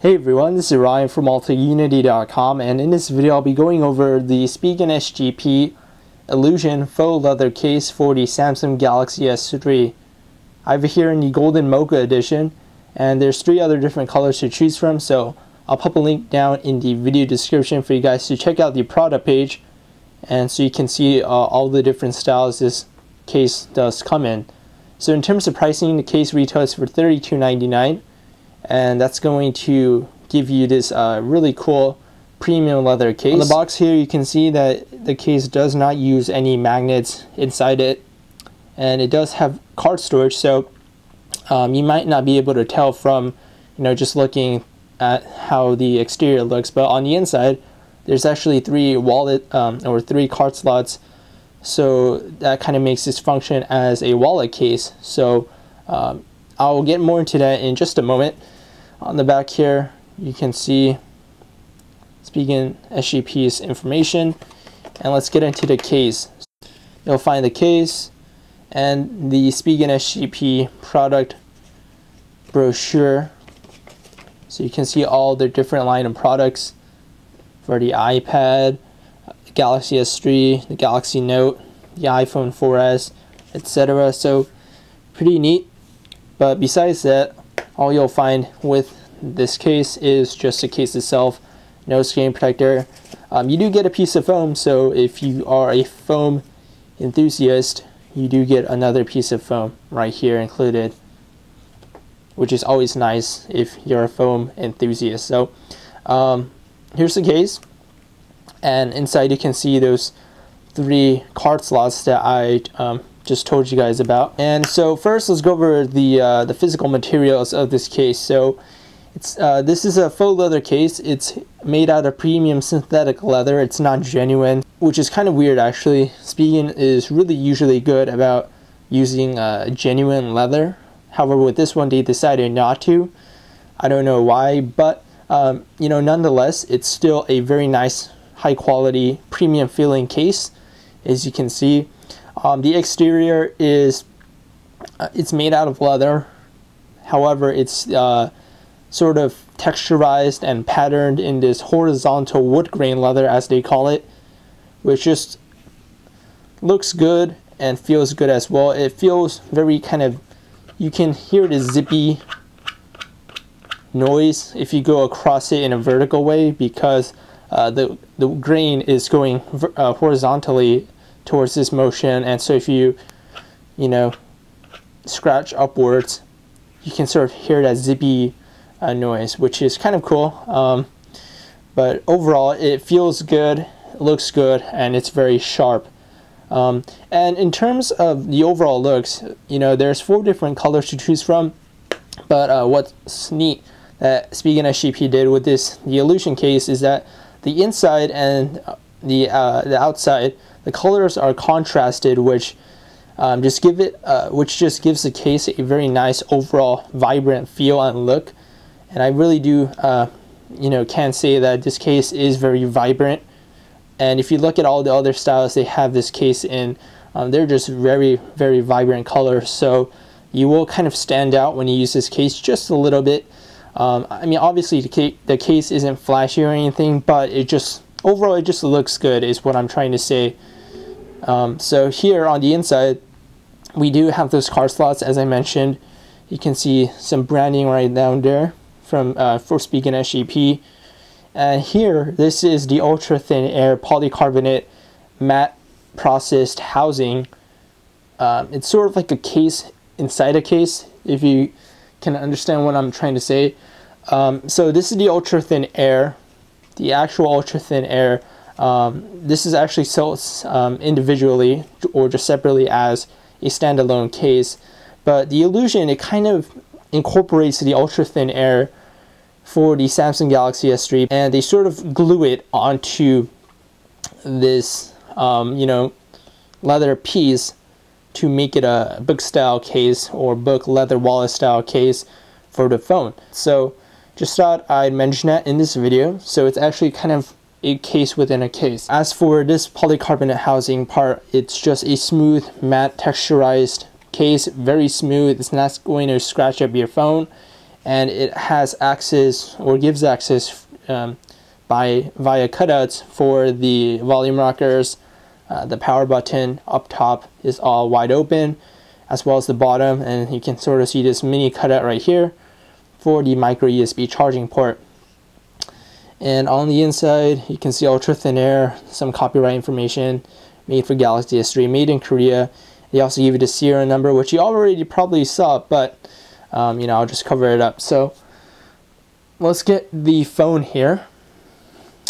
Hey everyone, this is Ryan from multiunity.com, and in this video I'll be going over the Spigen SGP Illuzion faux leather case for the Samsung Galaxy S3. I have it here in the Golden Mocha edition, and there's 3 other different colors to choose from, so I'll pop a link down in the video description for you guys to check out the product page, and so you can see all the different styles this case does come in. So in terms of pricing, the case retails for $32.99. and that's going to give you this really cool premium leather case. On the box here you can see that the case does not use any magnets inside it, and it does have card storage, so you might not be able to tell from just looking at how the exterior looks, but on the inside there's actually 3 wallet or 3 card slots, so that kind of makes this function as a wallet case. So I'll get more into that in just a moment. On the back here, you can see Spigen SGP's information, and let's get into the case. You'll find the case and the Spigen SGP product brochure, so you can see all the different line of products for the iPad, the Galaxy S3, the Galaxy Note, the iPhone 4S, etc. So pretty neat. But besides that, all you'll find with this case is just the case itself, no screen protector. You do get a piece of foam, so if you are a foam enthusiast, you do get another piece of foam right here included, which is always nice if you're a foam enthusiast. So here's the case, and inside you can see those 3 card slots that I just told you guys about. And so first, let's go over the physical materials of this case. So it's this is a faux leather case. It's made out of premium synthetic leather. It's not genuine, which is kind of weird actually. Spigen is really usually good about using genuine leather. However, with this one they decided not to. I don't know why, but nonetheless, it's still a very nice, high quality, premium feeling case, as you can see. The exterior is it's made out of leather. However, it's sort of texturized and patterned in this horizontal wood grain leather, as they call it, which just looks good and feels good as well. It feels very kind of, you can hear the zippy noise if you go across it in a vertical way, because the grain is going horizontally towards this motion, and so if you scratch upwards, you can sort of hear that zippy noise, which is kind of cool. But overall it feels good, it looks good, and it's very sharp. And in terms of the overall looks, there's 4 different colors to choose from, but what's neat that Spigen SGP did with the Illuzion case is that the inside and the outside, the colors are contrasted, which just gives the case a very nice overall vibrant feel and look. And I really do can say that this case is very vibrant. And if you look at all the other styles they have this case in, they're just very, very vibrant colors, so you will kind of stand out when you use this case just a little bit. I mean, obviously the case isn't flashy or anything, but overall it just looks good is what I'm trying to say. So here on the inside we do have those card slots, as I mentioned. You can see some branding right down there from for Spigen SGP. And here, this is the ultra thin air polycarbonate matte processed housing. It's sort of like a case inside a case, if you can understand what I'm trying to say. So this is the ultra thin air, the actual ultra thin air. This is actually sold individually or just separately as a standalone case, but the Illuzion, it kind of incorporates the ultra thin air for the Samsung Galaxy S3, and they sort of glue it onto this leather piece to make it a book style case or book leather wallet style case for the phone. So just thought I'd mention that in this video. So it's actually kind of a case within a case. As for this polycarbonate housing part, it's just a smooth matte texturized case, very smooth. It's not going to scratch up your phone, and it has access or gives access via cutouts for the volume rockers. The power button up top is all wide open, as well as the bottom, and you can sort of see this mini cutout right here for the micro USB charging port. And on the inside, you can see ultra thin air, some copyright information, made for Galaxy S3, made in Korea. They also give you the serial number, which you already probably saw, but you know, I'll just cover it up. So let's get the phone here.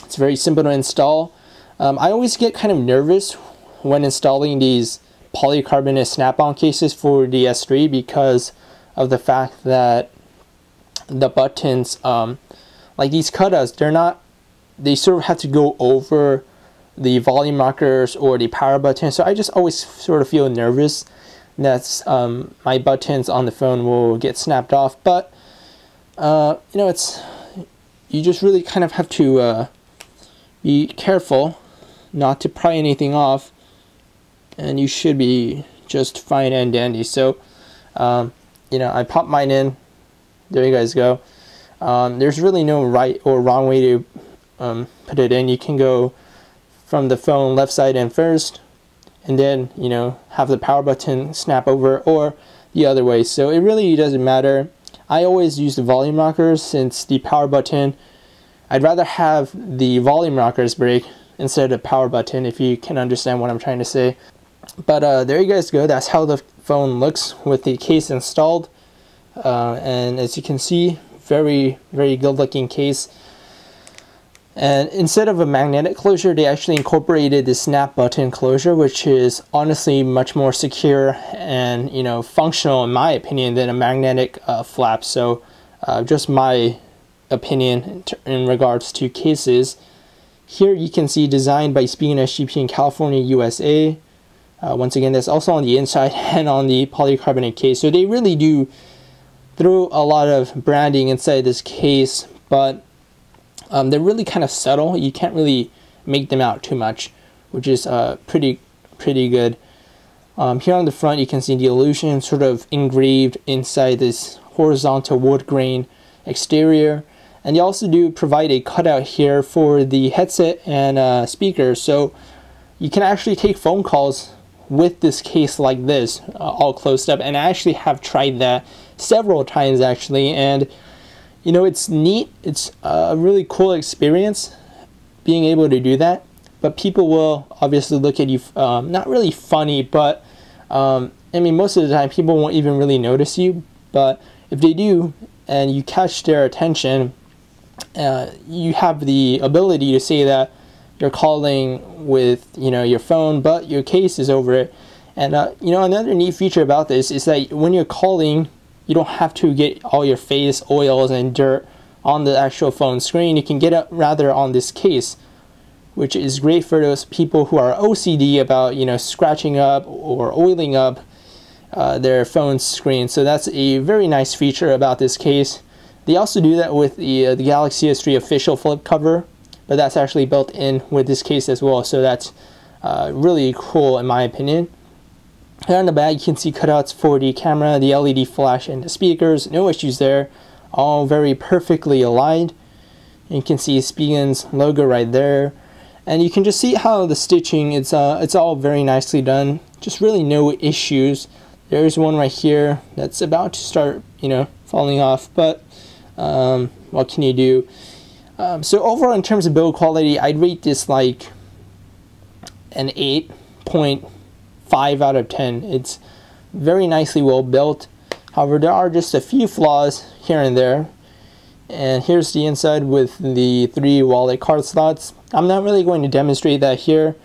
It's very simple to install. I always get kind of nervous when installing these polycarbonate snap-on cases for the S3 because of the fact that the buttons, like these cutouts, they sort of have to go over the volume rockers or the power button. So I just always sort of feel nervous that my buttons on the phone will get snapped off. But you know, you just really kind of have to be careful not to pry anything off, and you should be just fine and dandy. So you know, I pop mine in. There you guys go. There's really no right or wrong way to put it in. You can go from the phone left side in first, and then, you know, have the power button snap over, or the other way. So it really doesn't matter. I always use the volume rockers, since the power button, I'd rather have the volume rockers break instead of the power button, if you can understand what I'm trying to say. But there you guys go. That's how the phone looks with the case installed. And as you can see, very, very good looking case. And instead of a magnetic closure, they actually incorporated the snap button closure, which is honestly much more secure and, you know, functional in my opinion than a magnetic flap. So just my opinion in regards to cases. Here you can see designed by Spigen SGP in California, USA. Once again, that's also on the inside and on the polycarbonate case. So they really do throw a lot of branding inside this case, but they're really kind of subtle. You can't really make them out too much, which is pretty good. Here on the front, you can see the Illuzion sort of engraved inside this horizontal wood grain exterior. And they also do provide a cutout here for the headset and speakers, so you can actually take phone calls with this case like this, all closed up. And I actually have tried that several times actually, and you know, it's neat. It's a really cool experience being able to do that. But people will obviously look at you, not really funny, but I mean, most of the time people won't even really notice you. But if they do, and you catch their attention, you have the ability to say that you're calling with, you know, your phone, but your case is over it. And you know, another neat feature about this is that when you're calling, you don't have to get all your face oils and dirt on the actual phone screen. You can get it rather on this case, which is great for those people who are OCD about, you know, scratching up or oiling up their phone screen. So that's a very nice feature about this case. They also do that with the Galaxy S3 official flip cover, but that's actually built in with this case as well. So that's really cool in my opinion. Here on the back, you can see cutouts for the camera, the LED flash, and the speakers. No issues there. All very perfectly aligned. You can see Spigen's logo right there. And you can just see how the stitching, it's all very nicely done. Just really no issues. There's one right here that's about to start, you know, falling off. But what can you do? So overall, in terms of build quality, I'd rate this like an 8.5 out of 10. It's very nicely well built. However, there are just a few flaws here and there. And here's the inside with the 3 wallet card slots. I'm not really going to demonstrate that here,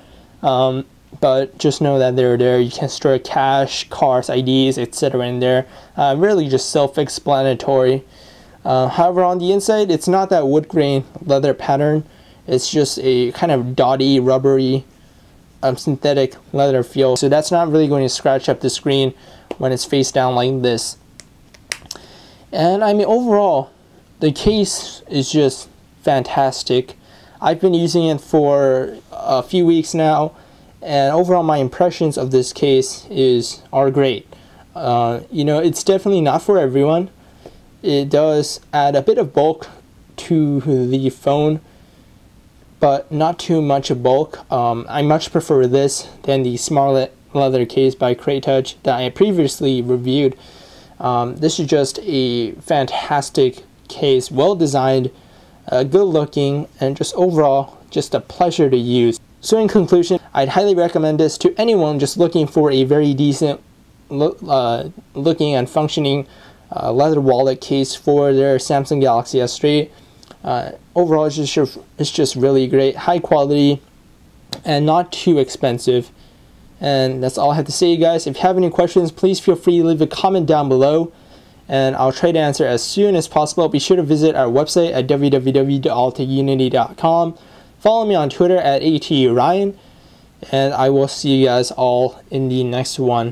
but just know that they're there. You can store cash, cards, IDs, etc. in there. Really just self-explanatory. However, on the inside, it's not that wood grain leather pattern. It's just a kind of dotty, rubbery, synthetic leather feel. So that's not really going to scratch up the screen when it's face down like this. And I mean, overall, the case is just fantastic. I've been using it for a few weeks now, and overall my impressions of this case are great. You know, it's definitely not for everyone. It does add a bit of bulk to the phone, but not too much bulk. I much prefer this than the smart leather case by Touch that I previously reviewed. This is just a fantastic case, well designed, good looking, and just overall just a pleasure to use. So in conclusion, I'd highly recommend this to anyone just looking for a very decent looking and functioning leather wallet case for their Samsung Galaxy S3. Overall, it's just really great, high quality, and not too expensive. And that's all I have to say, guys. If you have any questions, please feel free to leave a comment down below, and I'll try to answer as soon as possible. Be sure to visit our website at www.altaunity.com. Follow me on Twitter at @ATURyan, and I will see you guys all in the next one.